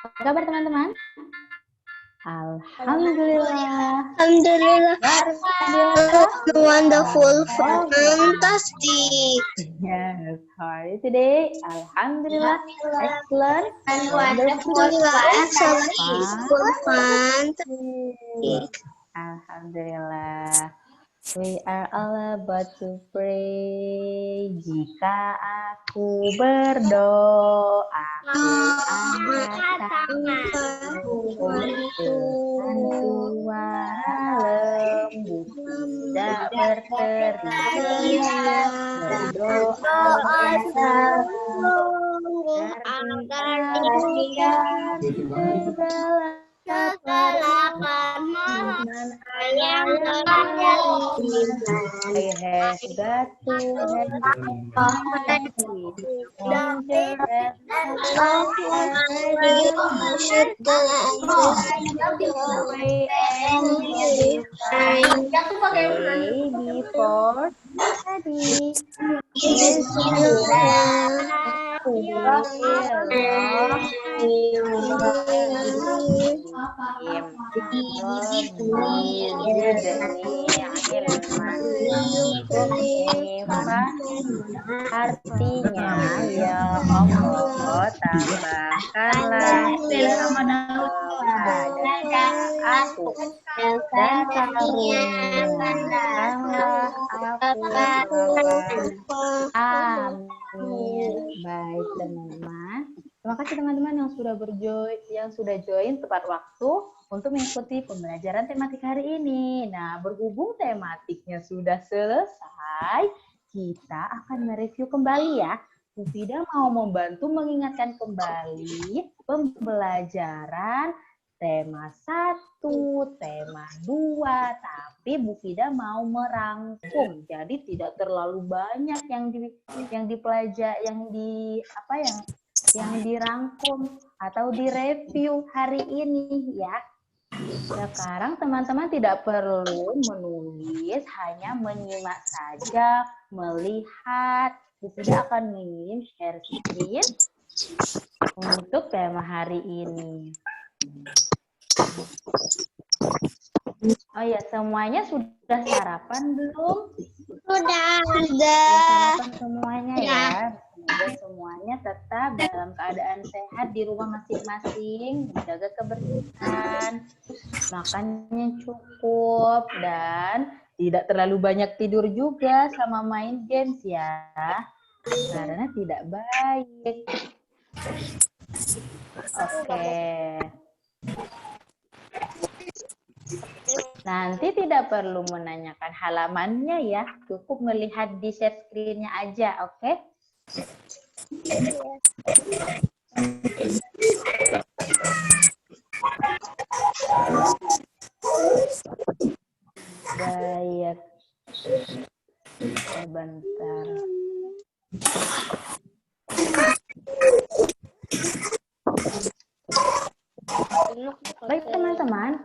Apa kabar teman-teman? Alhamdulillah. Alhamdulillah. Wonderful, Fantastic. fantastic. Yes, how are you today? Alhamdulillah. Excellent. Wonderful, fantastic. Alhamdulillah. We are all about to pray. Jika aku berdoa, aku angkat dengan suara lembut, tidak berteriak, berdoa agar segala permohonan yang I have got to before study. Artinya ya Allah, tambahkanlah kepada aku dan karuniakanlah aku. Amin. Baik teman-teman. Terima kasih teman-teman yang sudah join tepat waktu untuk mengikuti pembelajaran tematik hari ini. Nah, berhubung tematiknya sudah selesai, kita akan mereview kembali ya. Bu Fida mau membantu mengingatkan kembali pembelajaran tema 1, tema 2, tapi Bu Fida mau merangkum. Jadi tidak terlalu banyak yang dirangkum atau direview hari ini ya. Sekarang teman-teman tidak perlu menulis, hanya menyimak saja, melihat. Bu Fida akan mengirim share screen untuk tema hari ini. Oh ya, semuanya sudah sarapan belum? Sudah. Sarapan semuanya ya. Semoga semuanya tetap dalam keadaan sehat di rumah masing-masing, menjaga kebersihan, makannya cukup, dan tidak terlalu banyak tidur juga sama main games ya, karena tidak baik. Oke. Nanti tidak perlu menanyakan halamannya ya, cukup melihat di share screen-nya aja, oke? Baik. Sebentar. Baik teman-teman,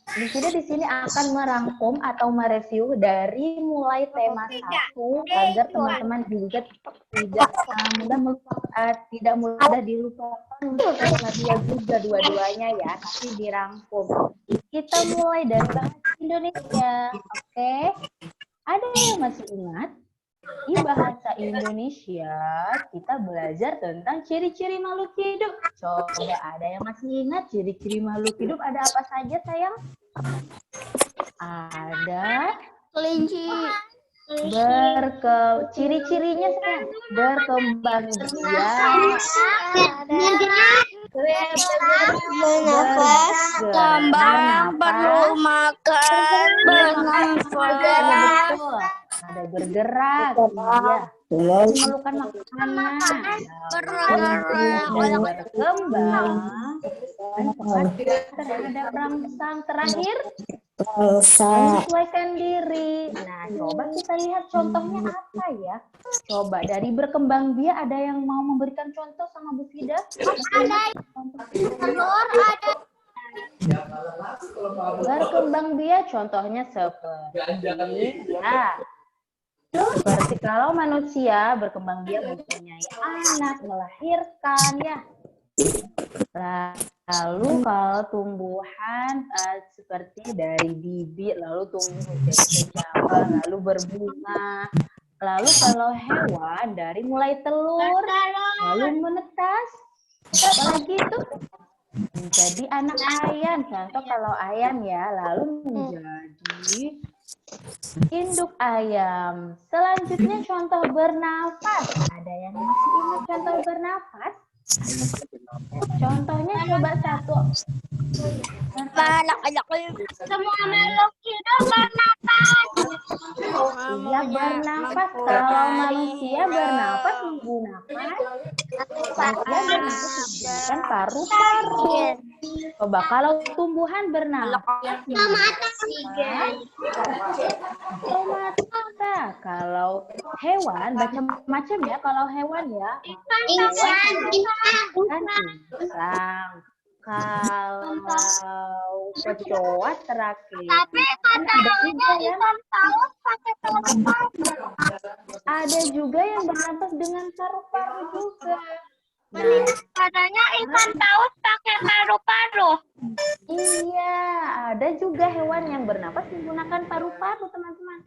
Bu Fida di sini akan merangkum atau mereview dari mulai tema 1 agar teman-teman juga tidak mudah dilupakan untuk tema 2 juga dua-duanya ya, tapi dirangkum. Kita mulai dari bahasa Indonesia, oke? Ada yang masih ingat? Di bahasa Indonesia, kita belajar tentang ciri-ciri makhluk hidup. Coba ada yang masih ingat ciri-ciri makhluk hidup ada apa saja, sayang? Ada Kelinci. Ciri-cirinya sayang, berkembang biak, bernafas, kembang, perlu makan, bernafas. Ada bergerak, iya. Memerlukan makanan, berkembang, terhadap rangsang terakhir, menyesuaikan diri. Nah, coba kita lihat contohnya apa ya? Coba dari berkembang biak ada yang mau memberikan contoh sama Bu Fida? Berkembang biak contohnya seperti ya. Seperti kalau manusia berkembang biak mempunyai anak, melahirkan ya. Lalu kalau tumbuhan seperti dari bibit, lalu tumbuh jadi cabang, lalu berbunga. Lalu kalau hewan dari mulai telur, lalu menetas, apalagi itu menjadi anak ayam. Contoh kalau ayam ya, lalu menjadi induk ayam. Selanjutnya contoh bernafas. Ada yang masih ingat contoh bernafas? Contohnya coba satu. Semua makhluk hidup bernafas. Manusia bernafas. Kalau manusia bernafas menggunakan menggunakan paru-paru. Coba kalau tumbuhan bernafas mata. Kalau hewan macam-macam ya. Kalau hewan ya. Ikan insang. Kalau kecoa terakhir. Tapi katanya ikan paus pakai paru-paru. Ada juga yang bernafas dengan paru-paru juga. Nah, Katanya ikan paus pakai paru-paru. iya, ada juga hewan yang bernafas menggunakan paru-paru, teman-teman.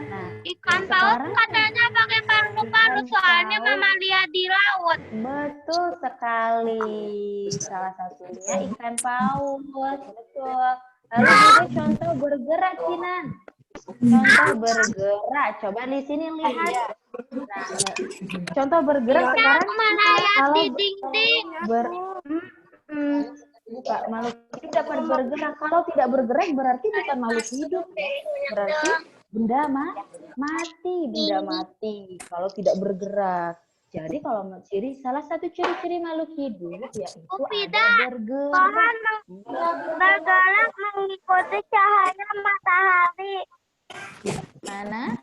Nah, Ikan paus katanya pakai paru-paru soalnya mamalia di laut. betul sekali. Salah satunya ikan paus, betul. Lalu juga contoh bergerak, Kinan. Contoh bergerak. Coba di sini lihat. Nah, contoh bergerak sekarang Melayang di dinding. Bukan makhluk hidup dapat bergerak. Kalau tidak bergerak berarti bukan makhluk hidup ya. Berarti benda mati, benda mati kalau tidak bergerak. Jadi kalau salah satu ciri-ciri makhluk hidup yaitu ada bergerak. Bergerak mengikuti cahaya matahari. Mana?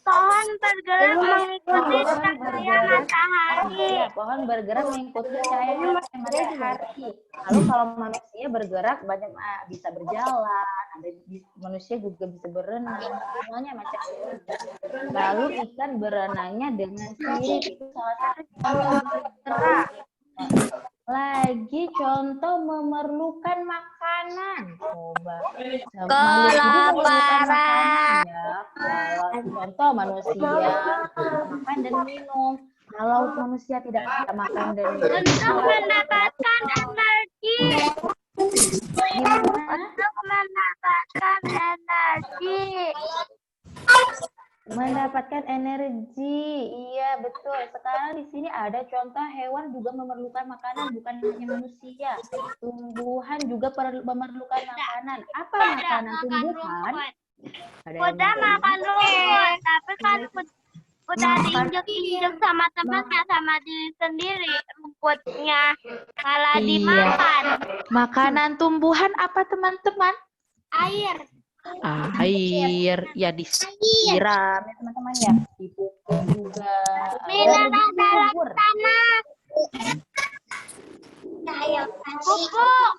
Pohon bergerak mengikuti cahaya matahari. Ya, pohon bergerak mengikuti cahaya matahari. Lalu kalau manusia bergerak banyak bisa berjalan, ada manusia juga bisa berenang, semuanya macam itu. Lalu ikan berenangnya dengan sirip, itu salah satu contoh bergerak. Lagi contoh memerlukan makanan. Coba. Kelaparan. Ya. Kalau contoh manusia makan dan minum. Kalau manusia tidak makan dan minum. Untuk mendapatkan energi. Gimana? Untuk mendapatkan energi. Mendapatkan energi, iya betul. Sekarang di sini ada contoh hewan juga memerlukan makanan, bukan hanya manusia. Tumbuhan juga memerlukan makanan. Apa makanan tumbuhan? Kuda makan rumput, tapi kan udah diinjek-injek sama temannya, sama diri sendiri. Rumputnya malah dimakan. Makanan tumbuhan apa teman-teman? Air. Air, ya disiram ya teman-teman ya, dipupuk juga. Mineral dalam tanah. Pupuk.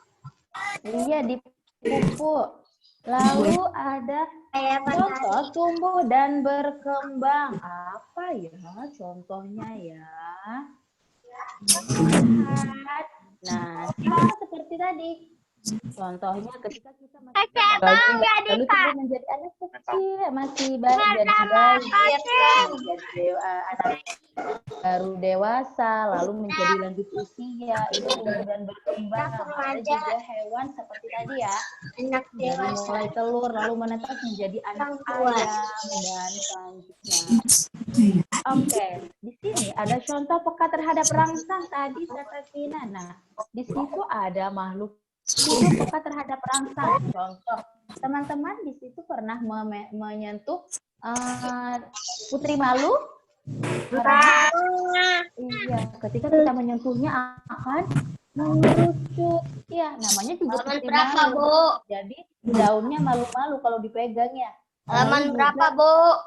Iya, dipupuk. Lalu ada contoh tumbuh dan berkembang. Apa ya contohnya ya? Nah, sama seperti tadi. Contohnya ketika kita masih lalu tumbuh menjadi anak kecil, masih jadi anak baru dewasa, lalu menjadi lanjut usia, itu tumbuh dan berkembang. Ada juga hewan seperti tadi ya, dari mulai telur lalu menetas menjadi anak ayam dan selanjutnya. Oke, di sini ada contoh peka terhadap rangsang tadi kata Tina. Nah, di situ ada makhluk hidup peka terhadap rangsang. Contoh, teman-teman di situ pernah menyentuh putri malu? Iya, ketika kita menyentuhnya akan melucut. Iya, namanya juga putri malu. Jadi daunnya malu-malu kalau dipegang ya. Halaman berapa, Bu?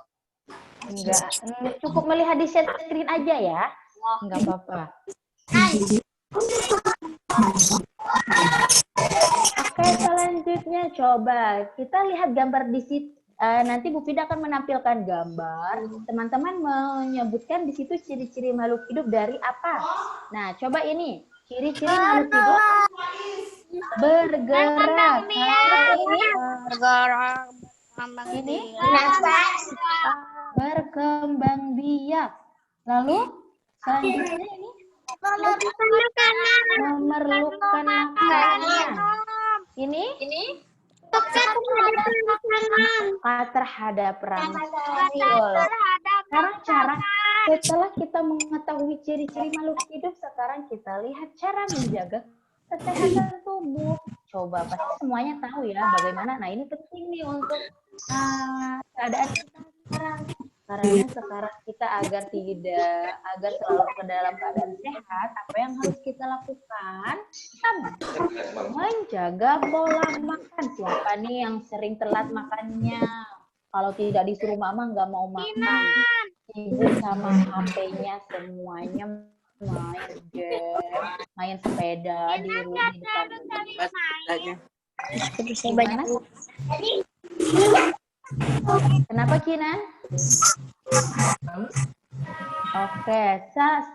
Enggak, cukup melihat di share screen aja ya. Enggak apa-apa. Oke, selanjutnya coba kita lihat gambar di situ. Nanti Bu Fida akan menampilkan gambar. Teman-teman menyebutkan di situ ciri-ciri makhluk hidup dari apa. Nah, coba ini. Ciri-ciri makhluk hidup bergerak. Ini berkembang biak. Lalu selanjutnya ini memerlukan makanan. Ini terhadap rangsel. Sekarang setelah kita mengetahui ciri-ciri makhluk hidup, sekarang kita lihat cara menjaga kesehatan tubuh. Coba pasti semuanya tahu ya bagaimana. Nah ini penting nih untuk keadaan kita sekarang. Karena sekarang kita agar selalu ke dalam keadaan sehat, apa yang harus kita lakukan? Menjaga pola makan. Siapa nih yang sering telat makannya? Kalau tidak disuruh mama nggak mau makan. Ibu sama HP-nya semuanya main game, main sepeda di rumah depan. Gimana? Kenapa Kinan? Oke,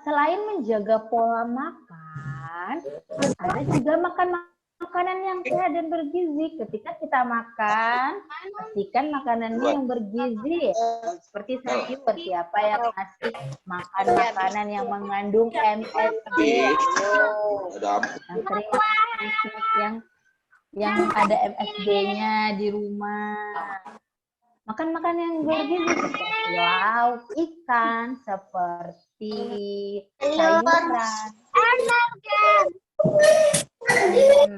selain menjaga pola makan, ada juga makan makanan yang sehat dan bergizi. Ketika kita makan, pastikan makanannya yang bergizi. Seperti sayur, siapa yang ngasih makan makanan yang mengandung MSG? Yang sering makan yang ada MSG-nya di rumah. Makan makanan yang bergizi seperti lauk ikan, seperti sayuran.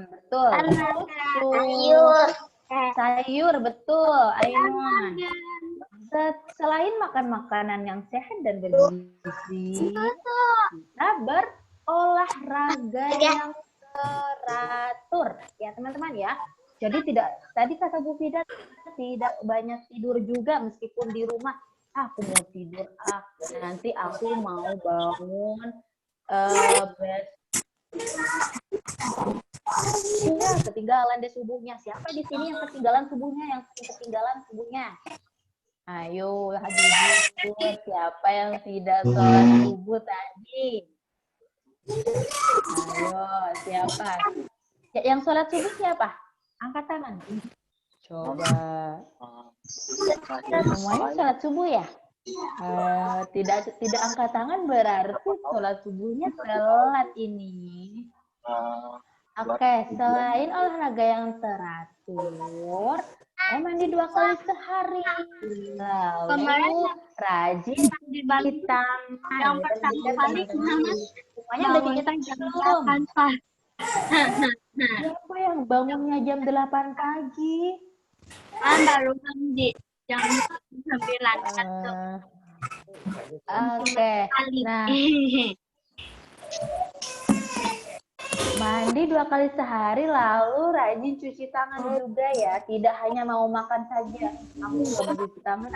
Betul. Sayur, betul. Ainun. Selain makan makanan yang sehat dan bergizi, kita berolahraga yang teratur. Ya teman-teman ya. Jadi tadi kata Bu Fida tidak banyak tidur juga meskipun di rumah. Aku mau tidur, nanti aku mau bangun ketinggalan deh subuhnya. Siapa di sini yang ketinggalan subuhnya? Yang ketinggalan subuhnya? Ayo, hadir. Siapa yang tidak sholat subuh tadi? Ayo, siapa? Yang sholat subuh siapa? Angkat tangan. Coba. Semuanya sholat subuh ya? Tidak angkat tangan berarti sholat subuhnya telat ini. Oke, selain olahraga yang teratur, mandi 2 kali sehari. Lalu rajin cuci tangan. Yang pertama kali semuanya udah cuci tangan belum? Siapa yang bangunnya jam 8 pagi? Baru mandi jam 9. Oke. Nah, mandi 2 kali sehari, lalu rajin cuci tangan juga ya. Tidak hanya mau makan saja. Aku belum cuci tangan,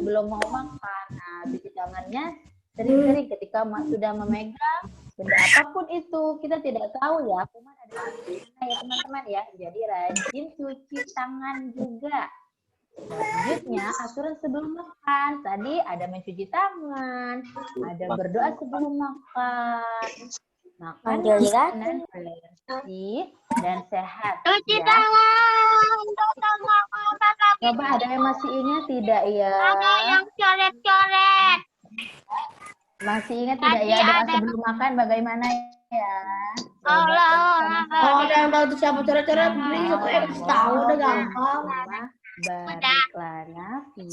belum mau makan. Nah, cuci tangannya sering-sering ketika sudah memegang benda apapun itu. Kita tidak tahu ya, kuman ada di mana ya teman-teman ya. Jadi rajin cuci tangan juga. Selanjutnya, aturan sebelum makan. Tadi ada mencuci tangan, ada berdoa sebelum makan. Makan makanan bersih dan sehat. Cuci ya. tangan. Coba ada yang masih ingat tidak ya? Ada yang coret-coret. Masih ingat tidak ya doa sebelum makan bagaimana ya? Allah. Ada yang tahu siapa coret-coret? Beli satu tahu udah gampang. Bariklah nafsi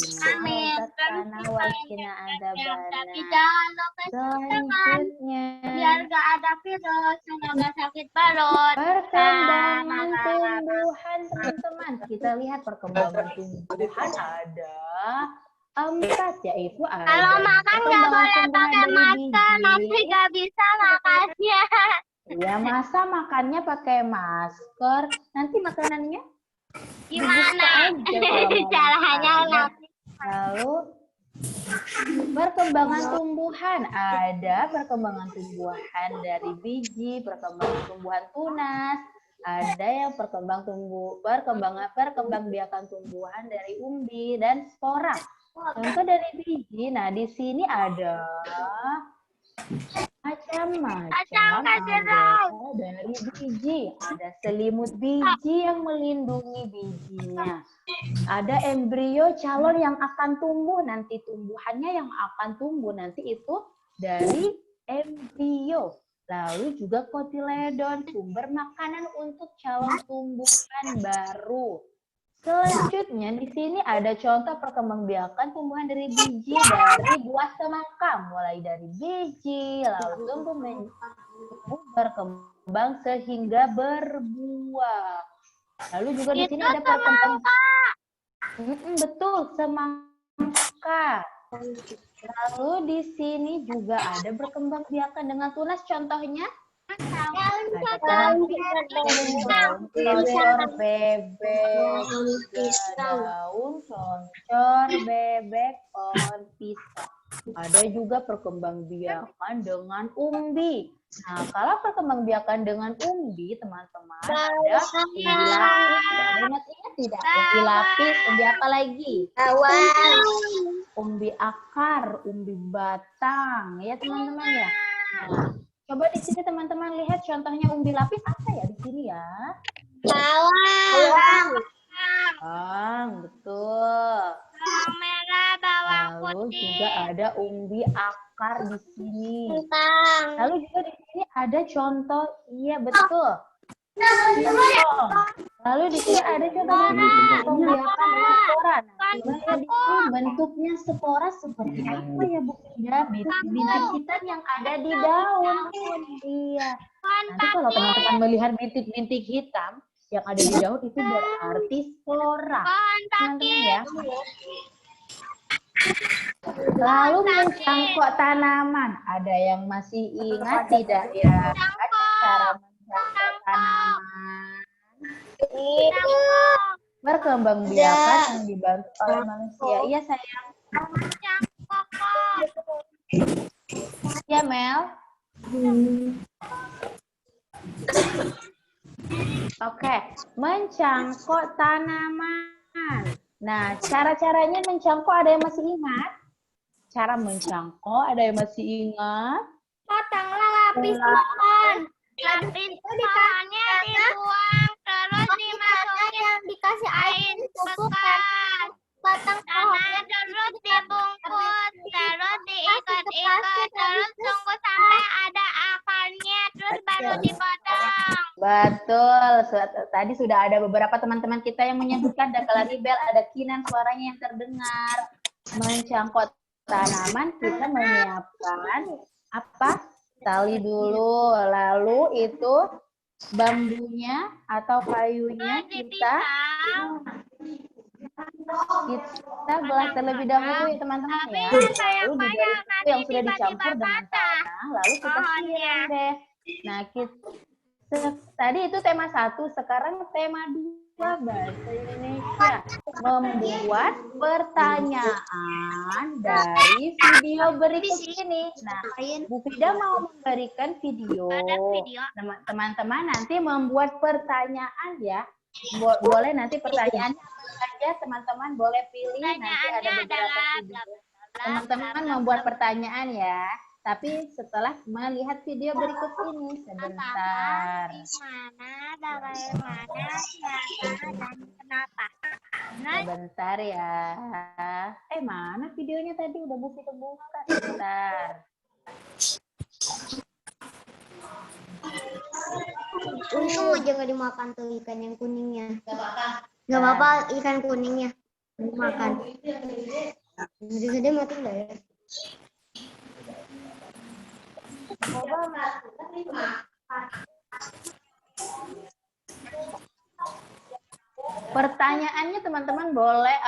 tanah wakina ada Tapi bana. jangan lupa Selanjutnya biar gak ada virus, nggak sakit perut. perkembangan tumbuhan teman-teman. Kita lihat perkembangan tumbuhan ada 4, yaitu ada Kalau makan nggak boleh pakai masker, nanti nggak bisa makannya. Ya, masa makannya pakai masker, nanti makanannya Gimana caranya? Lalu perkembangan tumbuhan, ada perkembangan tumbuhan dari biji, perkembangan tumbuhan tunas, ada yang perkembangbiakan tumbuhan dari umbi dan spora. Contoh dari biji, nah di sini ada macam-macam dari biji. Ada selimut biji yang melindungi bijinya. Ada embrio calon yang akan tumbuh nanti, tumbuhannya yang akan tumbuh nanti itu dari embrio. Lalu juga kotiledon, sumber makanan untuk calon tumbuhan baru. Selanjutnya di sini ada contoh perkembangbiakan tumbuhan dari biji dari buah semangka, mulai dari biji lalu tumbuh berkembang sehingga berbuah. Lalu juga di sini ada perkembang. Betul, semangka. Lalu di sini juga ada berkembangbiakan dengan tunas, contohnya daun concor bebek, daun concor bebek, pohon pisang. Ada juga perkembangbiakan dengan umbi. Nah, kalau perkembangbiakan dengan umbi, teman-teman, ada umbi lapis. Ingat tidak? Umbi lapis, umbi apa lagi? Umbi akar, umbi batang, ya teman-teman ya. Nah, coba di sini teman-teman lihat contohnya umbi lapis apa ya di sini ya? Bawang, betul. Bawang merah, bawang Lalu putih. juga ada umbi akar di sini. Lalu juga di sini ada contoh, iya betul. Lalu di sini ada contoh pembiakan spora. Nah, coba di sini bentuknya spora seperti apa ya Bu? Ya, bintik hitam yang ada di daun. Iya. Nanti kalau teman-teman melihat bintik-bintik hitam yang ada di daun itu berarti spora. Teman-teman ya. Lalu mencangkok tanaman. Ada yang masih ingat tidak ya? Cara mencangkok tanaman. Berkembangbiakan yang dibantu oleh manusia. Iya sayang. Ya Mel. Oke, mencangkok tanaman. Nah, cara-caranya mencangkok ada yang masih ingat? Cara mencangkok ada yang masih ingat? Potonglah lapis pohon. Lapis pohonnya dibuang, terus dimasukin dikasih air bekas. Potong pohonnya terus dibungkus, terus diikat-ikat, terus tunggu sampai ada akarnya, terus baru dipotong. Betul. Tadi sudah ada beberapa teman-teman kita yang menyebutkan, ada Claribel, ada Kinan, suaranya yang terdengar. Mencangkok tanaman, kita menyiapkan apa? Tali dulu, lalu itu bambunya atau kayunya kita belah terlebih dahulu ya teman-teman ya. Lalu di balik itu yang sudah dicampur dengan tanah, lalu kita siram deh. Nah, tadi itu tema 1, sekarang tema 2 bahasa Indonesia. Membuat pertanyaan dari video berikut ini. Nah, Bu Fida mau memberikan video. Teman-teman nanti membuat pertanyaan ya. Boleh nanti pertanyaannya apa saja, teman-teman boleh pilih. Nanti ada beberapa video. Teman-teman membuat pertanyaan ya. Tapi setelah melihat video berikut ini, sebentar. Sebentar ya. Mana videonya tadi? Udah Bu Fida buka. Sebentar. Untung aja gak dimakan tuh ikan yang kuningnya. Gak apa-apa ikan kuningnya dimakan. Gede-gede mati enggak ya? Pertanyaannya teman-teman boleh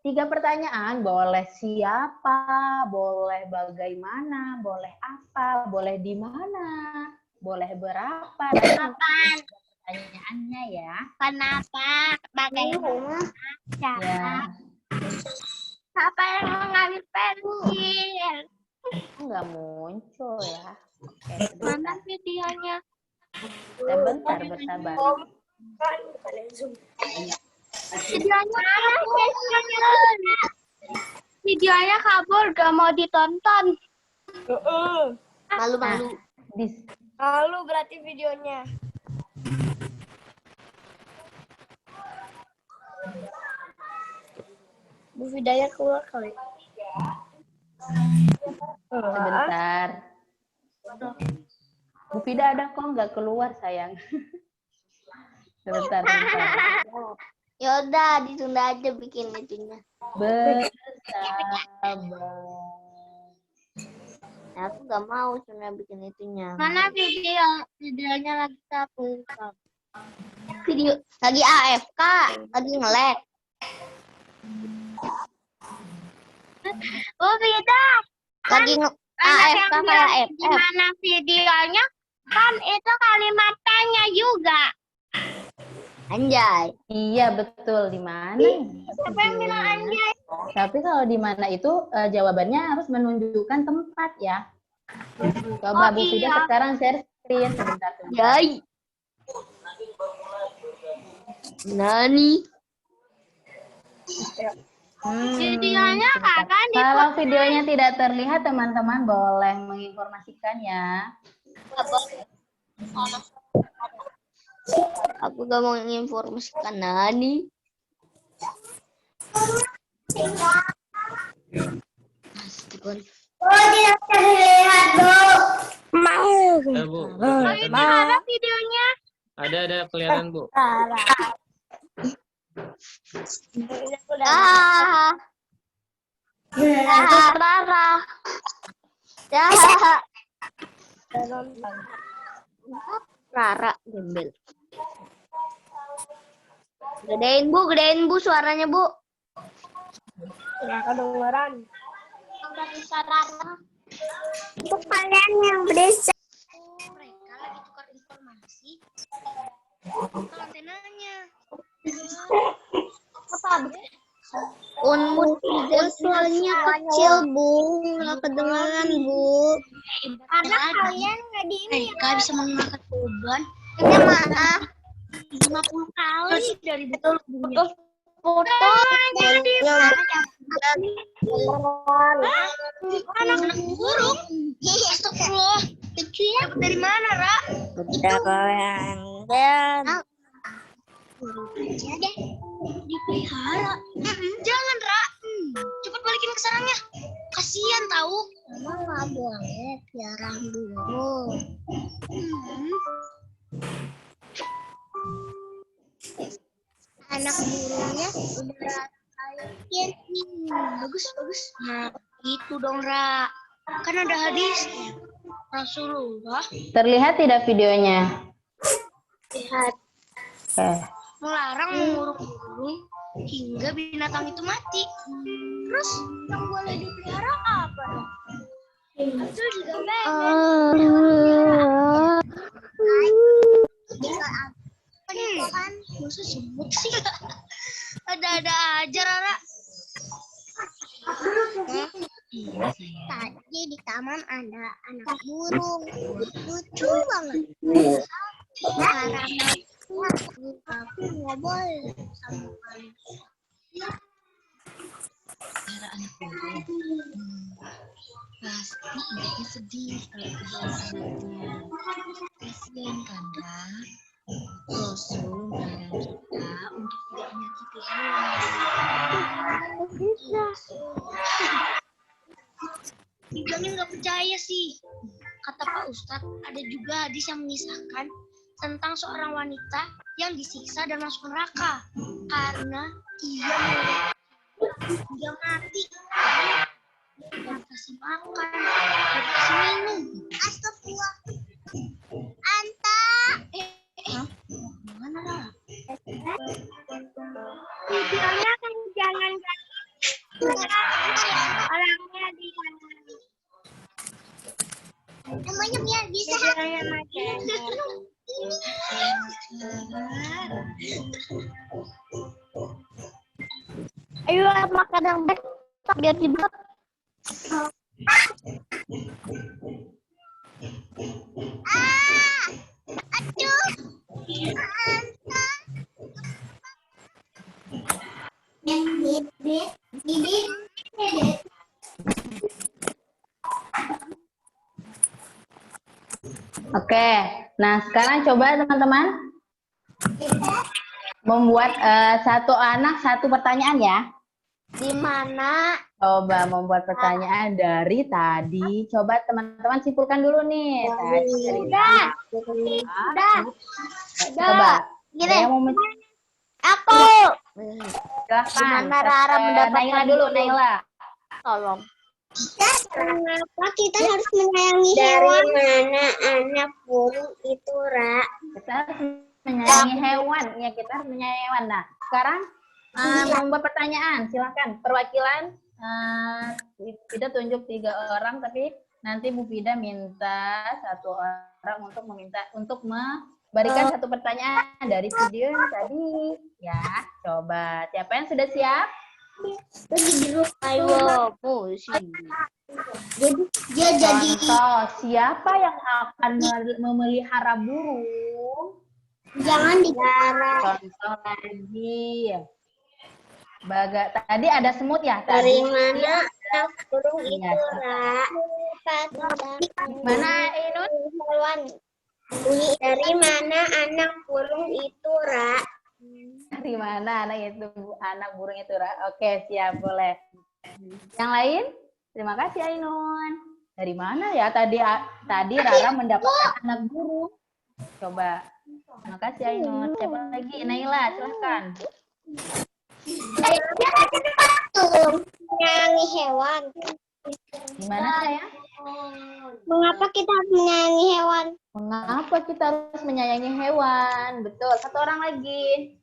3 pertanyaan, boleh siapa, boleh bagaimana, boleh apa, boleh di mana, boleh berapa. Pertanyaannya ya. Kenapa? Bagaimana? Ya. Siapa yang mengambil pensil? Enggak muncul ya. Oke, Mana videonya? sebentar bersabar. Videonya kabur, gak mau ditonton. Malu-malu. Nah, Lalu berarti videonya. Bu Hidayah keluar kali. Sebentar. Bu Fida ada kok nggak keluar sayang. Sebentar. Yaudah, ditunda aja bikin itunya. Bersabar. Nah, aku gak mau sebenarnya bikin itunya. Mana videonya lagi kabur. Video lagi AFK, lagi nge-lag. Oh, Vida. Lagi Anak AFK yang kayak bilang FF. gimana videonya? Kan itu kalimat tanya juga. Anjay. Iya betul, di mana ya Siapa yang bilang videonya? anjay? Tapi kalau di mana itu jawabannya harus menunjukkan tempat ya. Coba Oh, Bu Fida iya. sekarang share screen sebentar. Yai. Nani. Videonya Sebentar. kapan di Kalau videonya tidak terlihat, teman-teman boleh menginformasikan ya. Aku gak mau menginformasikan Nani. Oh, tidak terlihat, Bu. Bu, Oh, ini ada videonya. ada kelihatan Bu. Rara. Rara gembel. Gedein Bu suaranya Bu. Nggak kedengeran. Nggak bisa Rara. Untuk kalian yang berisik. Mereka lagi tukar informasi. Buka antenanya. Apa? Suaranya kecil Bu, nggak kedengeran Bu. Karena kalian nggak di ini. Mereka bisa mengangkat beban. Ini maaf. 50 kali dari betul foto. Anak burung. Astagfirullah. Kecil dari mana, Ra? Udah goyang. Aja deh. Dipelihara. Jangan, Ra. Cepat balikin ke sarangnya. Kasihan tahu. Mama nggak boleh piara burung. Anak burungnya udah yakin. Bagus. Nah, itu dong, Ra. Kan ada hadis Rasulullah. Terlihat tidak videonya? Lihat. Oke. Melarang mengurung burung hingga binatang itu mati. Terus yang boleh dipelihara apa? Itu juga kan masa semut sih? Ada aja Rara. Tadi di taman ada anak burung, lucu banget. Karena aku nggak boleh sama manusia. Cara anak burung pasti induknya sedih kalau kehilangan anaknya. Kasihan kan, Ra? Rasul melarang kita untuk tidak menyakiti hewan. Dibilangin nggak percaya sih. Kata Pak Ustadz, ada juga hadis yang mengisahkan tentang seorang wanita yang disiksa dan masuk neraka karena dia mati. Gak dikasih makan, gak dikasih minum. Astagfirullah. Anta. Mana lah? Videonya kan jangan orangnya di Namanya biar bisa. Ayo makan yang baik biar hidup. Aduh. Oke, Nah, sekarang coba teman-teman membuat satu anak satu pertanyaan ya. Di mana? Coba membuat pertanyaan dari tadi. Coba teman-teman simpulkan dulu nih. Tadi Udah. Coba. Gini. Ada yang mau Aku. silahkan. Gimana Rara mendapatkan Naila dulu, guru? Naila. Tolong. Kenapa kita harus menyayangi hewan? Dari mana anak burung itu, Ra? Kita harus menyayangi hewan. Ya, kita harus menyayangi hewan. Nah, sekarang membuat pertanyaan. Silahkan. Perwakilan. Kita tunjuk 3 orang, tapi nanti Bu Fida minta 1 orang untuk memberikan satu pertanyaan dari video yang tadi. Ya, coba. Siapa yang sudah siap? Ayo, pusing. Jadi Contoh, siapa yang akan memelihara burung? jangan dilarang. Contoh lagi. Tadi ada semut ya? Dari Tadi. mana anak burung itu, Iya. Ra? Mana Ainun? Hewan. Dari mana anak burung itu, Ra? Dari mana anak burung itu? Oke, siap, boleh. Yang lain? Terima kasih Ainun. Dari mana ya tadi Rara mendapatkan anak burung? Coba. Terima kasih Ainun. Siapa lagi? Naila, silahkan. Menyayangi hewan. Gimana sayang? Mengapa kita harus menyayangi hewan? Mengapa kita harus menyayangi hewan? Betul. 1 orang lagi.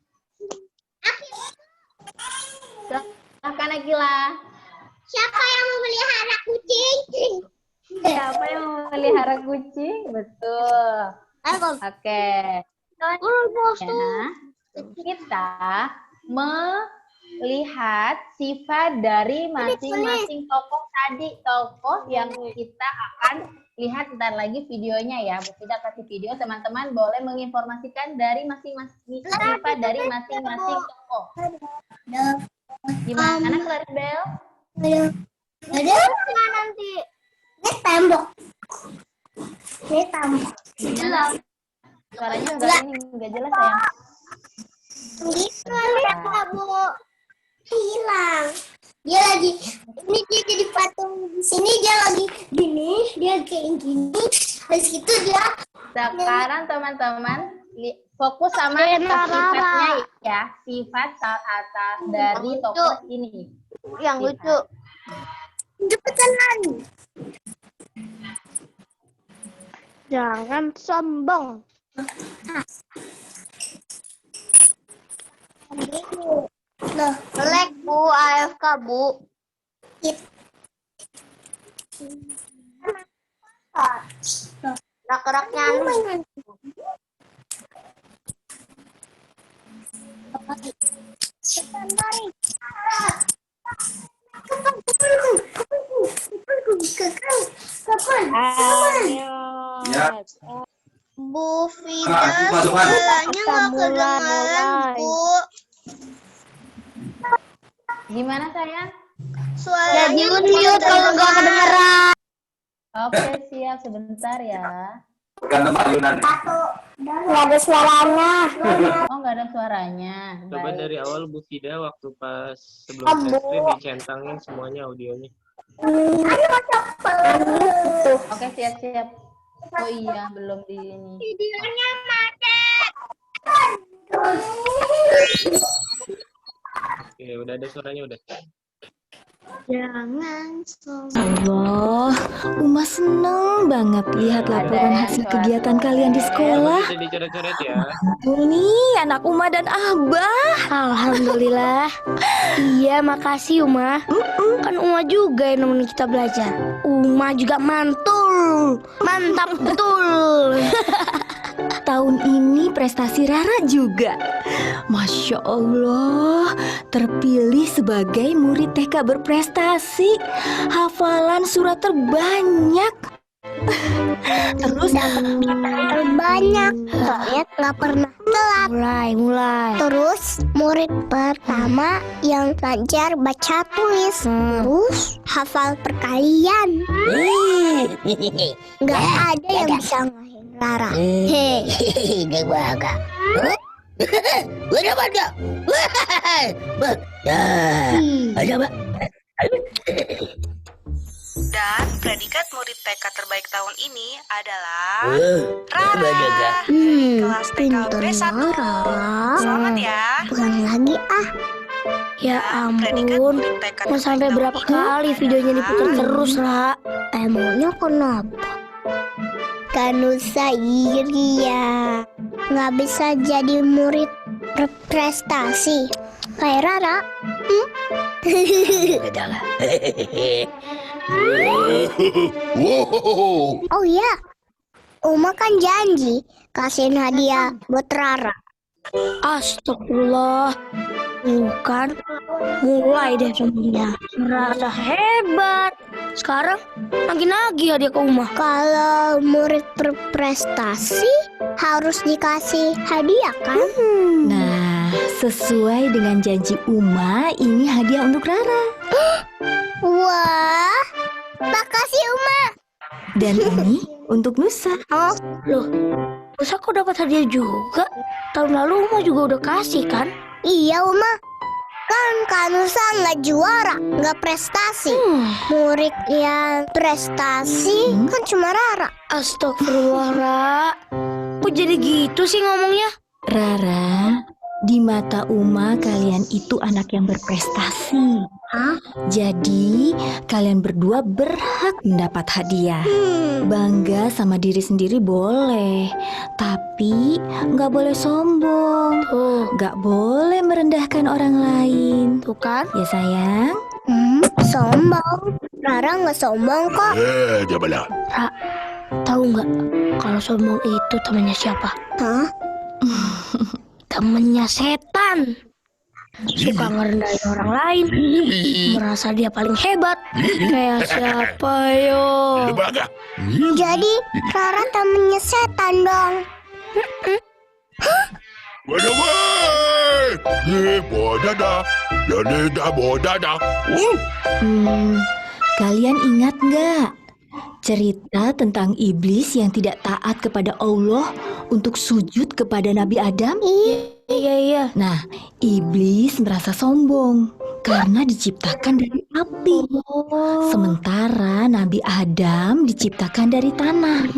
Silahkan Akila. Siapa yang memelihara kucing? Siapa yang memelihara kucing? Betul. Oke. Ya, kita melihat sifat dari masing-masing tokoh tadi. Tokoh yang kita akan lihat ntar lagi videonya ya. Bu Fida kasih video, teman-teman boleh menginformasikan dari masing-masing sifat dari masing-masing tokoh. Gimana Claribel? Ada nanti. Ini tembok. Gimana? Suaranya enggak jelas sayang. Bu. Hilang. Dia lagi, ini dia jadi patung di sini, dia lagi gini, dia kayak gini. Terus itu dia. Sekarang teman-teman fokus sama sifatnya ya, sifat atas dari tokoh ini. Yang lucu. Cepetan lagi. Jangan sombong. Loh, melek Bu, AFK Bu. Gerak-geraknya aneh. Bu Fida suaranya nggak kedengaran Bu. Gimana sayang? Suaranya mute kalau nggak kedengaran. Oke, siap sebentar ya. Gantung ayunan. Nggak ada suaranya. Oh, nggak ada suaranya. Coba Baik. dari awal Bu Fida waktu pas sebelum stream dicentangin semuanya audionya. Oke, siap-siap. Oh iya, belum di ini. Videonya macet. Oke, udah ada suaranya udah. Jangan sombong. Allah, Uma seneng banget lihat laporan hasil kegiatan kalian di sekolah. Bisa dicoret-coret ya. Nih, anak Uma dan Abah. Alhamdulillah. Iya, makasih Uma. Kan Uma juga yang nemenin kita belajar. Uma juga mantul. Mantap betul. Tahun ini prestasi Rara juga. Masya Allah, terpilih sebagai murid TK berprestasi. Hafalan surat terbanyak. Terus terbanyak, soalnya nggak pernah telat. mulai. Terus murid pertama yang lancar baca tulis. Terus hafal perkalian. Nggak ada yang bisa ngalahin Rara. Gak bangga. Udah pada. Ada Mbak. Dan predikat murid TK terbaik tahun ini adalah Rara. kelas Pinter TKB 1. Rara. Selamat ya. Bukan lagi ah. Ya Predikat ampun, murid TK mau terbaik sampai tahun berapa ini kali videonya diputar adalah- terus, Ra? Emangnya kenapa? Kanusa Iria nggak bisa jadi murid berprestasi kayak Rara. Oh iya, Uma kan janji kasihin hadiah buat Rara. Astagfirullah. Bukan. Mulai deh ngomongnya. Merasa hebat. Sekarang nagih-nagih hadiah ke Uma. Kalau murid berprestasi harus dikasih hadiah kan? Nah, sesuai dengan janji Uma, ini hadiah untuk Rara. Wah, makasih Uma. Dan ini untuk Nusa. Oh, Loh, Nusa kok dapat hadiah juga? Tahun lalu Uma juga udah kasih kan? iya Uma. Kan Kanusa nggak juara, nggak prestasi. Murid yang prestasi kan cuma Rara. Astagfirullah, Ra. Kok jadi gitu sih ngomongnya? Rara, di mata Uma kalian itu anak yang berprestasi. Jadi kalian berdua berhak mendapat hadiah. Bangga sama diri sendiri boleh, tapi nggak boleh sombong. Nggak boleh merendahkan orang lain. Tuh kan? Ya sayang. Sombong. Rara nggak sombong kok. Ra, tahu nggak kalau sombong itu temannya siapa? Hah? Temennya setan. Suka ngerendahin orang lain, merasa dia paling hebat. Kayak siapa yo? Jadi Rara temennya setan dong. Kalian ingat nggak cerita tentang iblis yang tidak taat kepada Allah untuk sujud kepada Nabi Adam? Iya. Nah, iblis merasa sombong karena diciptakan dari api. Sementara Nabi Adam diciptakan dari tanah.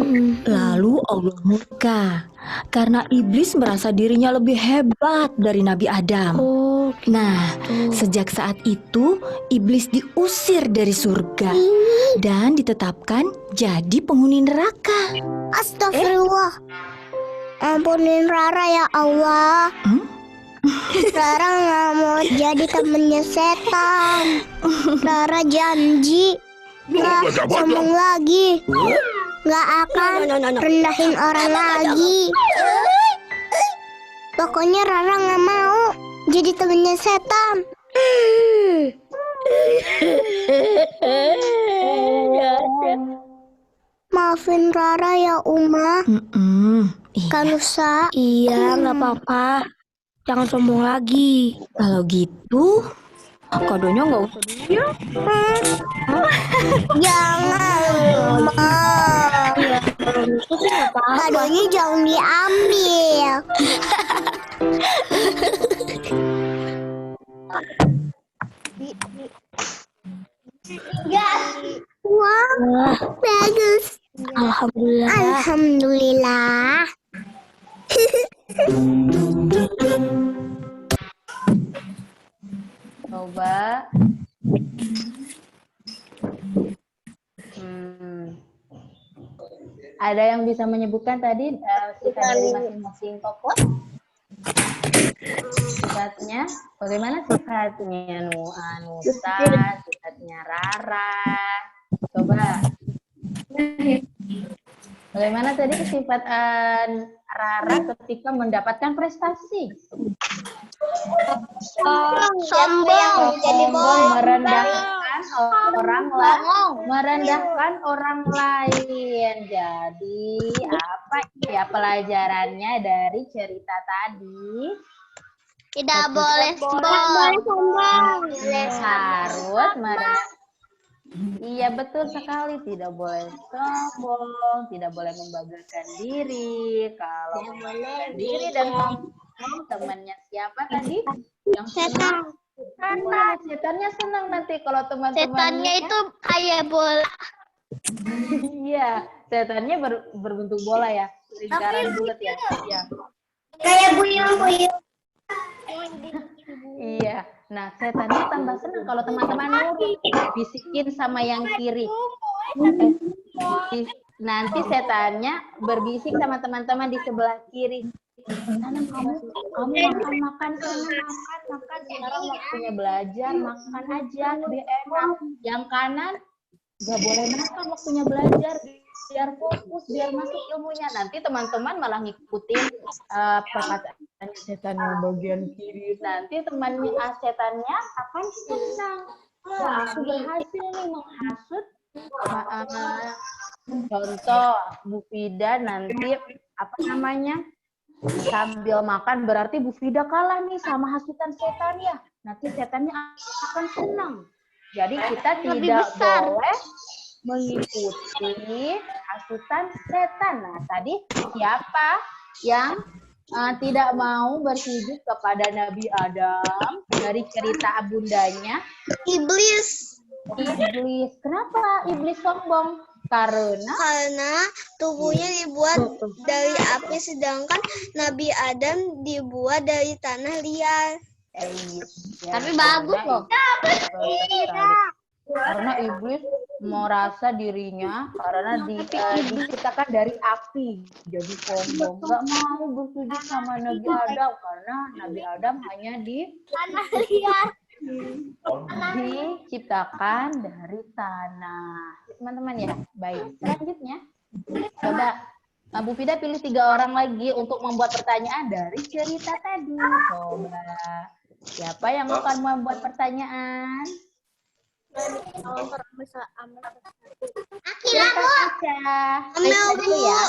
Lalu Allah murka karena iblis merasa dirinya lebih hebat dari Nabi Adam. Nah, sejak saat itu iblis diusir dari surga dan ditetapkan jadi penghuni neraka. Astagfirullah. Ampunin Rara ya Allah. Rara nggak mau jadi temennya setan. Rara janji nggak sombong lagi, nggak akan rendahin orang lagi. Pokoknya Rara nggak mau jadi temennya setan. Maafin Rara ya Uma. Kanusa. Iya, nggak apa-apa. Jangan sombong lagi. Kalau gitu, kadonya nggak usah dulu ya. Jangan Uma. Kadonya jangan diambil. Wah, bagus. Alhamdulillah. Alhamdulillah. Coba. Ada yang bisa menyebutkan tadi sifat dari masing-masing tokoh? Sifatnya, bagaimana sifatnya Nusa, sifatnya Rara? Coba. Bagaimana tadi sifat Rara ketika mendapatkan prestasi? Sombong, jadi Sombong, merendahkan merendahkan orang lain. Jadi apa ya pelajarannya dari cerita tadi? Tidak boleh sombong. Harus merendahkan. Iya betul sekali, tidak boleh sombong, tidak boleh membanggakan diri. Kalau membanggakan diri dan sombong, temannya siapa tadi? Yang senang. Wah, setannya senang nanti kalau teman-temannya. Setannya itu kayak bola. Iya, setannya berbentuk bola ya, lingkaran bulat ya. Iya. Kayak buyung-buyung. Iya. Nah, setannya tambah senang kalau teman-teman nurut, bisikin sama yang kiri. Nanti setannya berbisik sama teman-teman di sebelah kiri. Tanam kamu makan sekarang waktunya belajar, makan aja lebih enak. Yang kanan nggak boleh makan waktunya belajar, biar fokus, biar masuk ilmunya. Nanti teman-teman malah ngikutin perkataan setannya bagian kiri. Nanti temannya setannya akan senang. Wah, aku berhasil nih menghasut. Contoh Bu Fida nanti apa namanya? Sambil makan berarti Bu Fida kalah nih sama hasutan setan ya. Nanti setannya akan senang. Jadi kita tidak boleh mengikuti hasutan setan. Nah, tadi siapa yang tidak mau bersujud kepada Nabi Adam dari cerita bundanya? Iblis. Iblis. Kenapa iblis sombong? Karena tubuhnya dibuat dari api, sedangkan Nabi Adam dibuat dari tanah liat. Tapi bagus loh. Karena iblis merasa dirinya karena diciptakan dari api, jadi sombong, nggak mau bersujud sama Nabi Adam karena Nabi Adam hanya Tanah liat. Diciptakan dari tanah. Teman-teman ya, baik. Selanjutnya, coba Bu Fida pilih 3 orang lagi untuk membuat pertanyaan dari cerita tadi. Coba, siapa yang akan membuat pertanyaan? Akila, Bu. Amel dulu ya.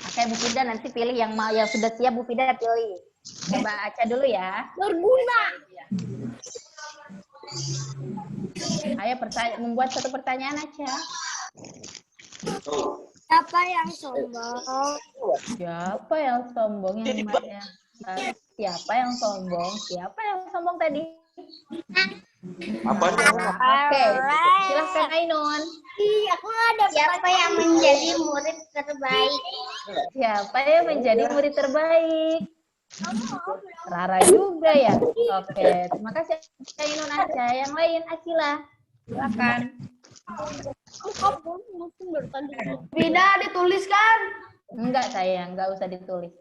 Oke, Bu Fida nanti pilih yang sudah siap. Bu Fida pilih. Coba Aca dulu ya. Berguna. Ayo membuat satu pertanyaan Aca. Siapa yang sombong? Siapa yang sombong yang mana? Siapa yang sombong? Siapa yang sombong tadi? Oke, silahkan Ainun. Aku ada. Siapa yang menjadi murid terbaik? Siapa yang menjadi murid terbaik? Rara juga ya. Oke, terima kasih Ainun Aca. Yang lain Akila, silakan. Tidak dituliskan. Enggak sayang, enggak usah ditulis.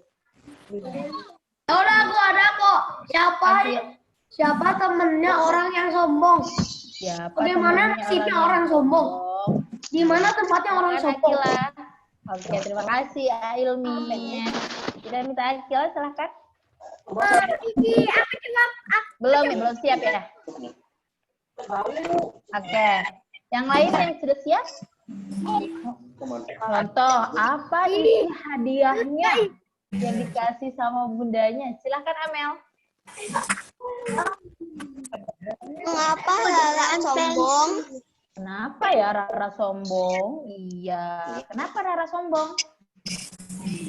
Udah, aku ada kok. Siapa temennya orang yang sombong? Siapa? Bagaimana nasibnya orang sombong? Di mana tempatnya orang sombong? Akila. Oke, terima kasih Ilmi. Kita minta Akila, silahkan. Belum siap ya. Oke. Yang lain yang sudah siap? Contoh, apa isi hadiahnya yang dikasih sama bundanya? Silahkan Amel. Mengapa Rara sombong? Kenapa ya Rara sombong? Iya. Kenapa Rara sombong?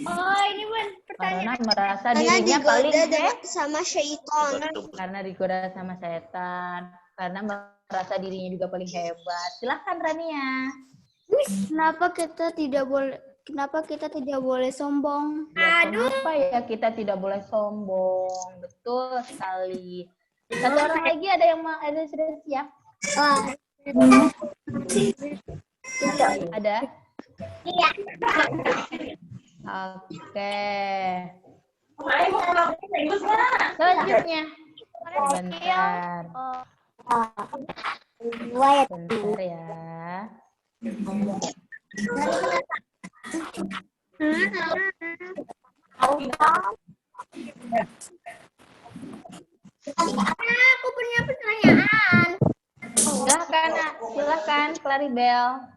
Oh, ini pertanyaan. Karena merasa dirinya paling sama syaitan. Karena digoda sama setan. Karena merasa dirinya juga paling hebat. Silahkan Rania. Kenapa kita tidak boleh sombong? Ya, kenapa ya kita tidak boleh sombong? Betul sekali. Satu orang lagi ada yang sudah siap? Ada? Iya. Oke. Selanjutnya. Bentar. Bentar ya. Claribel?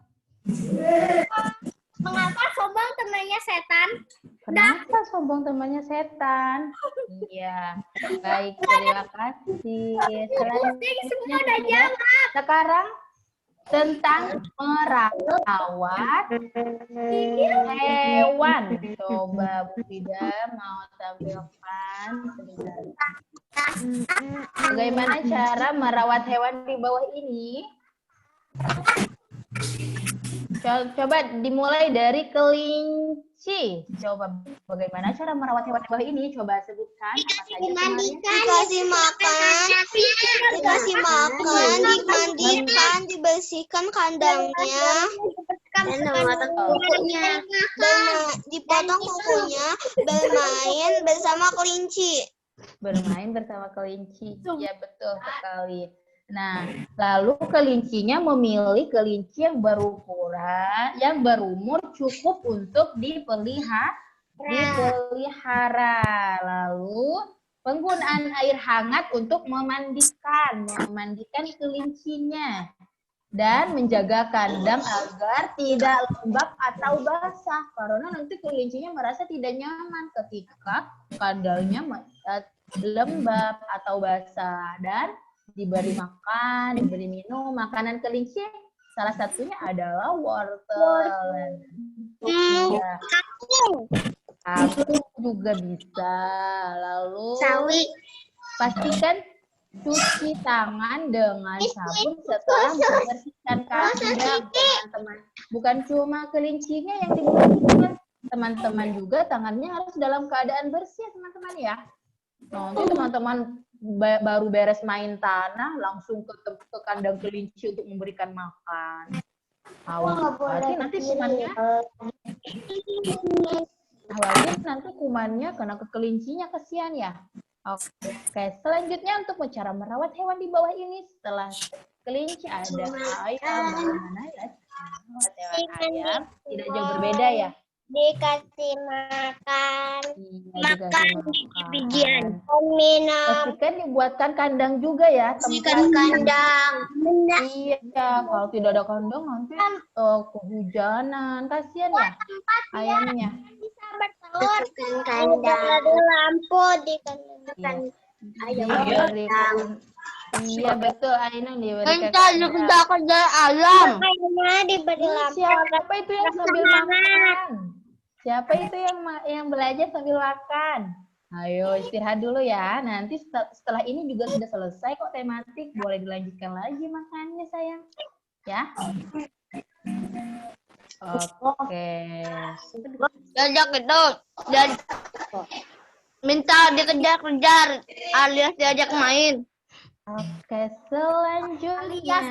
Mengapa sombong temannya setan? Kenapa sombong temannya setan? Iya, baik, terima kasih. Semua udah jawab. Sekarang tentang merawat hewan. Coba Bu Fida mau tampilkan sebentar. Bagaimana cara merawat hewan di bawah ini? Coba dimulai dari kelinci. Coba bagaimana cara merawat hewan di bawah ini? Coba sebutkan. Dikasih makan, dimandikan, dibersihkan kandangnya, dipotong kukunya, bermain bersama kelinci. Bermain bersama kelinci. Ya, betul sekali. Nah, lalu kelincinya memilih kelinci yang berukuran, yang berumur cukup untuk dipelihara. Lalu penggunaan air hangat untuk memandikan kelincinya dan menjaga kandang agar tidak lembab atau basah. Karena nanti kelincinya merasa tidak nyaman ketika kandangnya lembab atau basah. Dan diberi makan, diberi minum. Makanan kelinci salah satunya adalah wortel. Ya. Aku juga bisa. Lalu pastikan cuci tangan dengan sabun setelah membersihkan kandang, teman-teman. Bukan cuma kelincinya yang dibersihkan, teman-teman juga tangannya harus dalam keadaan bersih, teman-teman ya. Nanti teman-teman baru beres main tanah langsung ke kandang kelinci untuk memberikan makan. Berarti nanti kumannya kena ke kelincinya, kasihan ya. Oke, selanjutnya untuk cara merawat hewan di bawah ini setelah kelinci ada ayam. Bagaimana ya? Merawat hewan ayam tidak jauh berbeda ya. Dikasih makan, Bijian. minum, Pastikan dibuatkan kandang juga ya. kandang. Iya, kalau tidak ada kandang nanti kehujanan, kasihan ya ayamnya. Bisa bertelur, kandang. Ada lampu di kandang. Iya betul, Ainun diberikan kerja ayam. Ayamnya diberi lampu. Siapa itu yang sambil makan? Siapa itu yang belajar sambil makan? Ayo istirahat dulu ya. Nanti setelah ini juga sudah selesai kok tematik. Boleh dilanjutkan lagi makannya sayang. Ya. Oke. Diajak itu. Minta dikejar-kejar alias diajak main. Oke, selanjutnya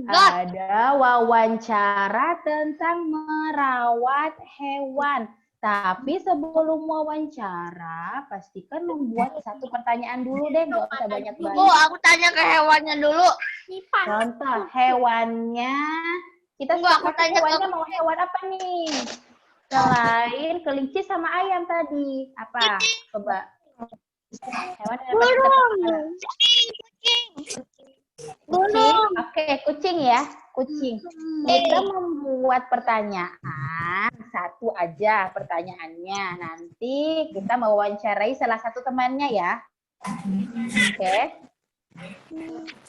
ada wawancara tentang merawat hewan. Tapi sebelum wawancara, pastikan membuat satu pertanyaan dulu deh, nggak usah banyak-banyak. Bu, aku tanya ke hewannya dulu. Contoh hewannya, kita tanya hewannya mau hewan apa nih? Selain kelinci sama ayam tadi, apa? Coba. Hewan apa? Kucing. Oke, kucing ya, kucing. Kita membuat pertanyaan satu aja pertanyaannya. Nanti kita mewawancarai salah satu temannya ya. Oke.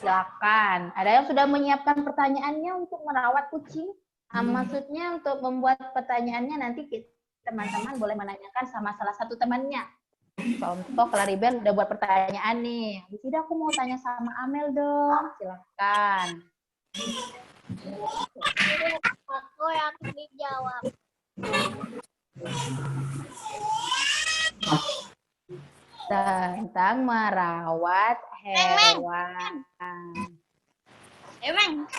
Silakan. Ada yang sudah menyiapkan pertanyaannya untuk merawat kucing? Maksudnya untuk membuat pertanyaannya nanti teman-teman boleh menanyakan sama salah satu temannya. Contoh Claribel udah buat pertanyaan nih. Tidak, aku mau tanya sama Amel dong. Silakan. Aku yang dijawab. Tentang merawat hewan.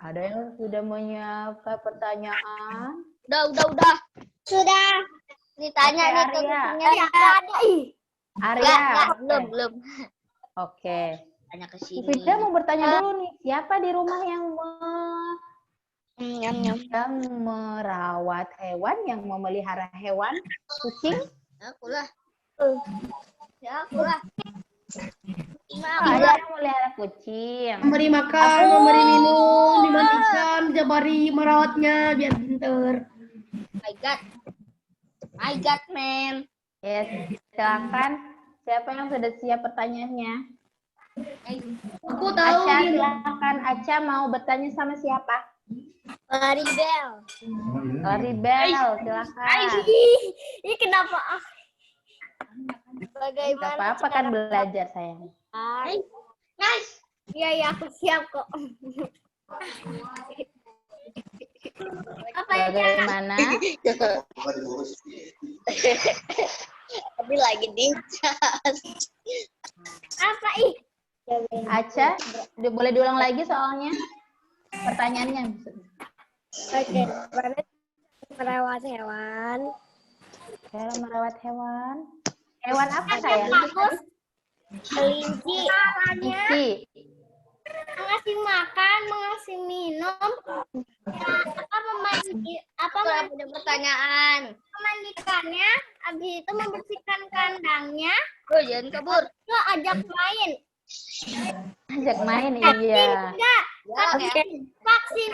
Ada yang sudah menyiapkan pertanyaan? Udah. Sudah. Ditanya Oke, nih Arya. Belum. Oke. Tanya ke sini. Fida mau bertanya dulu nih, siapa di rumah yang merawat hewan, yang memelihara hewan? Kucing? Akulah. Ada yang melihara kucing. Memberi makan, memberi minum, dimandikan, dijabari, merawatnya biar pinter. My God, man. Ya, silakan. Siapa yang sudah siap pertanyaannya? Aku tahu. Aca, silakan. Aca mau bertanya sama siapa? Maribel. Ribel, silakan. Ini kenapa? Gak Bagaimana? apa-apa kan belajar sayang. Nice. Iya, aku siap kok. Apa ya? Bagaimana? Tapi lagi di apa ih? Aca, boleh diulang lagi soalnya? Pertanyaannya. Oke, merawat hewan. Cara merawat hewan. Hewan apa sayang? Kelinci. Kelinci. Mengasih makan, mengasih minum. Ada pertanyaan. Memandikannya, habis itu membersihkan kandangnya. Jangan kabur. Lo ajak main. Ajak main, iya. Enggak. Vaksin.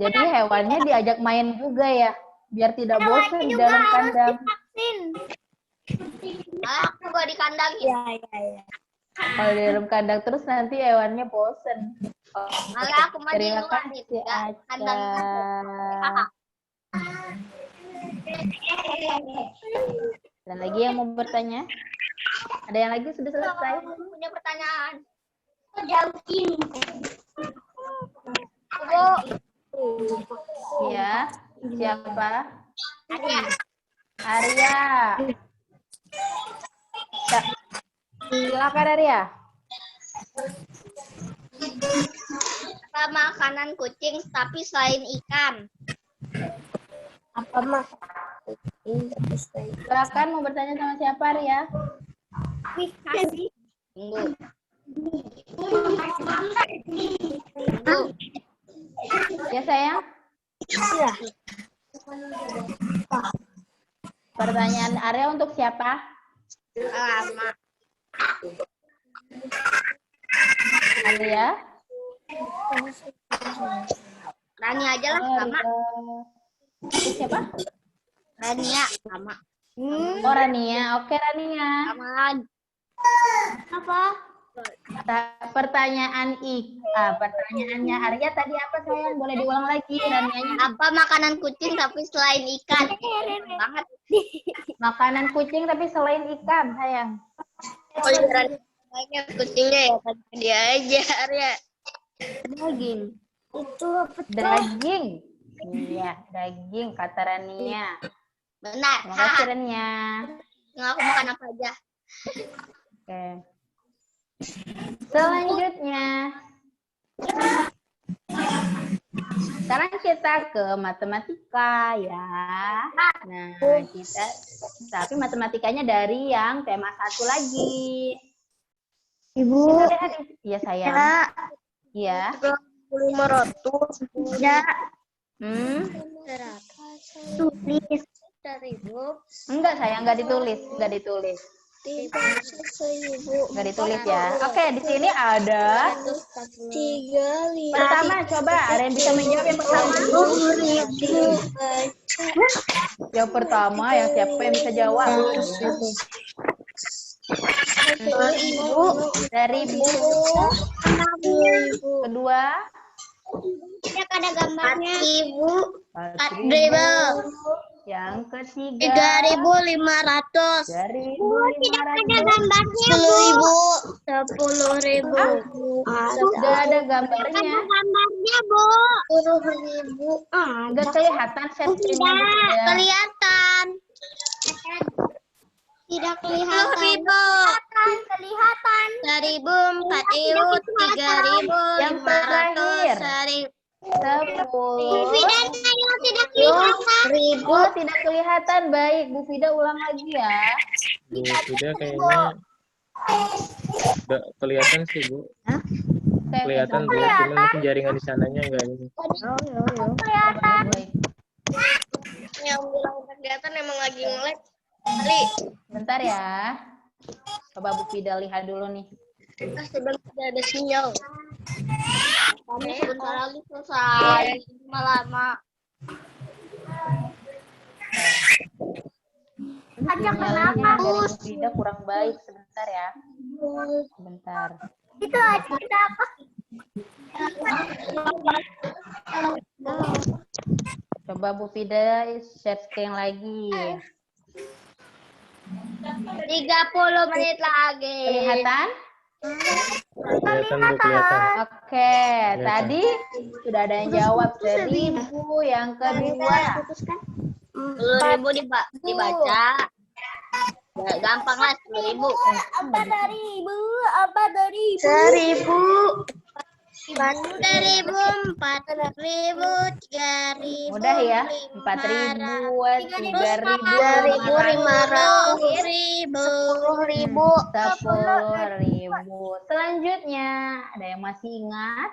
Jadi hewannya diajak main juga ya, biar tidak bosan di dalam kandang. Vaksin. Aku gak di kandang. Iya. Kalau di dalam kandang terus nanti hewannya bosan. Malah aku mandi Terima luar kasih di kandang. Aca. Dan lagi yang mau bertanya? Ada yang lagi sudah selesai? Punya pertanyaan. Ya. Siapa? Arya. Arya. Silakan Arya. Apa makanan kucing tapi selain ikan? Apa Silakan mau bertanya sama siapa Arya? kasih. Ya sayang. Iya. Pertanyaan Arya untuk siapa? Lama. Arya. Rani aja lah sama. Siapa? Rania sama. Oh Rania. Oke Rania. Sama. Apa? Pertanyaannya Arya tadi apa sayang? Boleh diulang lagi Ranianya? Apa makanan kucing tapi selain ikan? Banget. Makanan kucing tapi selain ikan sayang. Oh iya Rania kucingnya ya tadi dia aja Arya. Daging. Itu apa? Daging. Iya, daging kata Rania. Benar. Terima kasih Rania. Nggak aku makan apa aja. Oke. Selanjutnya. Sekarang kita ke matematika ya. Nah, tapi matematikanya dari yang tema 1 lagi. Ibu. Iya sayang. Iya. 500. Ya. Tulis. 1.000. Enggak sayang, enggak ditulis. Enggak ditulis ya. Oke, di sini ada 35. pertama, coba ada yang bisa menjawab yang pertama? Yang pertama, yang siapa yang bisa jawab? 1.000. Kedua? Tidak ada gambarnya. 4.000. Yang ketiga? 3.500. 3.500. Gambarnya, 10.000. 10.000. Sudah ada gambarnya? Gambarnya, Bu. 10.000. Enggak kelihatan setnya. Kelihatan. Tidak kelihatan. 10.000. Kelihatan. 1.000, 4.000, 3.000, Yang terakhir. 10. Tidak kelihatan. Oh, tidak kelihatan. Baik, Bu Fida ulang lagi ya. Bu Fida kayaknya udah kelihatan sih Bu. Kelihatan Bu, cuma mungkin jaringan di sananya enggak ini. Kelihatan. Baik. Yang bilang kelihatan emang lagi nge-lag. Ali. Bentar ya. Coba Bu Fida lihat dulu nih. Sedang tidak ada sinyal. Kami sebentar lagi selesai. Lama-lama. Sinyalnya dari Bu Frida kurang baik. Sebentar ya. Sebentar. Itu cerita apa? Coba Bu Frida share screen lagi. 30 menit lagi. Kelihatan? Kelihatan Bu, kelihatan. Oke, tadi sudah ada yang jawab 1000, yang kedua 10.000 dibaca. Ya, gampang lah 10.000. Apa dari ibu? Apa dari ibu? 1.000. 4.000, 4.000, 3.000. mudah ya. 4.000, 3.000, 10.000. Selanjutnya, ada yang masih ingat?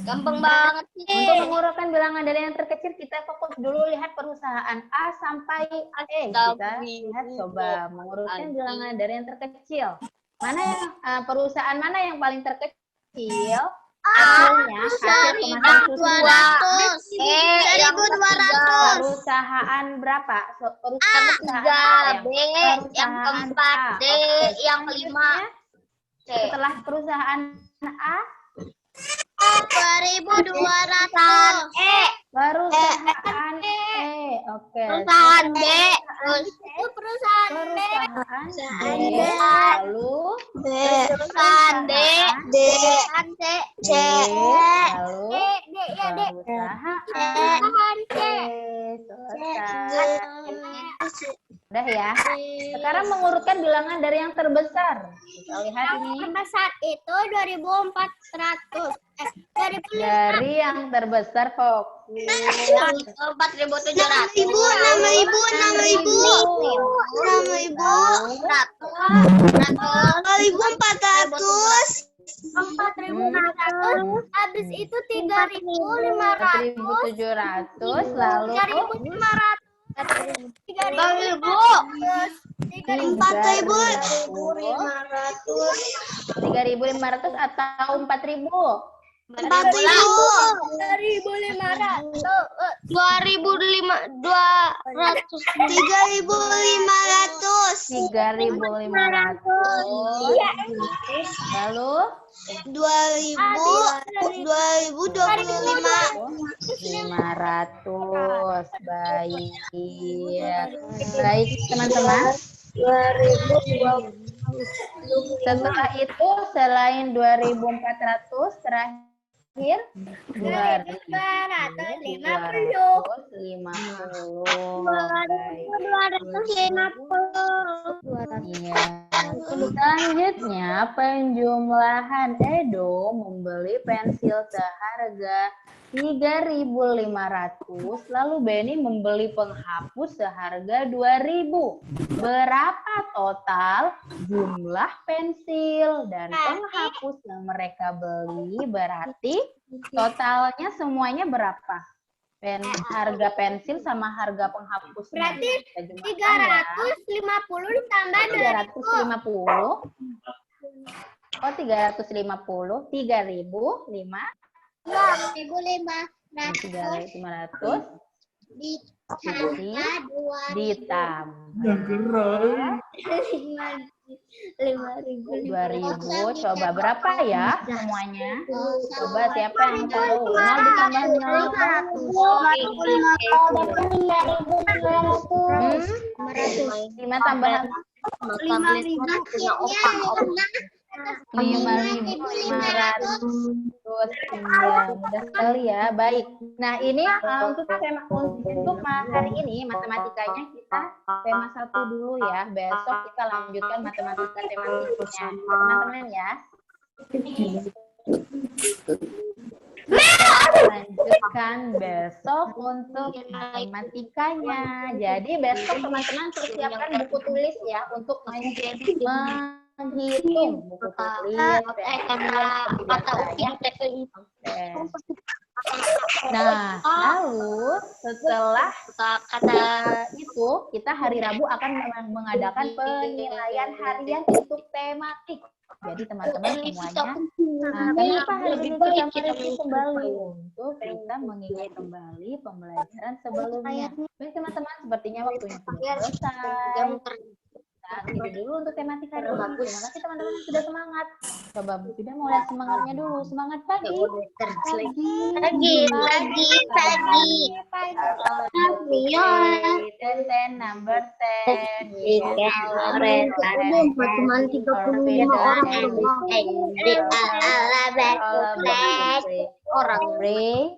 Gampang banget sih. Untuk mengurutkan bilangan dari yang terkecil, kita fokus dulu lihat perusahaan A sampai E. Kita lihat coba mengurutkan bilangan dari yang terkecil. Mana yang perusahaan mana yang paling terkecil? Hasilnya hasil kemasan susu. 1.200. Perusahaan berapa? A, B, yang keempat, D, yang kelima. Setelah perusahaan A, 2.200. perusahaan E. Oke. Perusahaan B. Perusahaan D. Lalu Perusahaan D. Perusahaan C. Lalu perusahaan C. Selesai. Udah ya. Sekarang mengurutkan bilangan dari yang terbesar. Kita lihat ini. Terbesar itu 2.400. Dari yang terbesar fokus. 4.700. 4.400. Habis itu 3.500. 4.700 lalu 3.500 atau 4.000? 3.500. Lalu 500. Baik teman-teman. Setelah itu selain 2.400 terakhir 2.250. Iya. Selanjutnya penjumlahan Edo membeli pensil seharga 3.500, lalu Benny membeli penghapus seharga 2.000. Berapa total jumlah pensil dan penghapus yang mereka beli? Berarti totalnya semuanya berapa? Harga pensil sama harga penghapus. Berarti 350 ditambah 350. Oh, 350. 3.500. 3.500 ditambah 2.000. Coba berapa ya semuanya? Coba siapa yang tahu? 0 ditambah 0. 5 tambah 5.500. Iya, mudah sekali ya. Baik. Nah, ini untuk tema untuk hari ini matematikanya kita tema 1 dulu ya. Besok kita lanjutkan matematika tematiknya. Teman-teman ya. Lanjutkan besok untuk matematikanya. Jadi besok teman-teman persiapkan buku tulis ya untuk menghitung buku tulis. Nah, lalu setelah kata itu, kita hari Rabu akan mengadakan penilaian harian untuk tematik. Jadi teman-teman semuanya, kenapa hari ini kita mereview kembali untuk kita mengingat kembali pembelajaran sebelumnya. Baik teman-teman, sepertinya waktunya sudah selesai. Nah, itu dulu untuk tematik hari ini. Terima kasih teman-teman yang sudah semangat. Coba Bu Fida mau lihat semangatnya dulu. Semangat pagi. Ten, number 10. Cuma 35 orang Pray.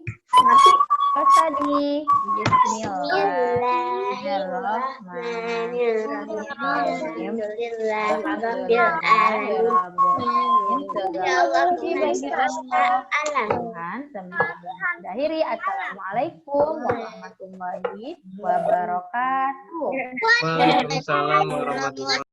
Terus tadi Akhiri, assalamualaikum warahmatullahi wabarakatuh. Waalaikumsalam warahmatullahi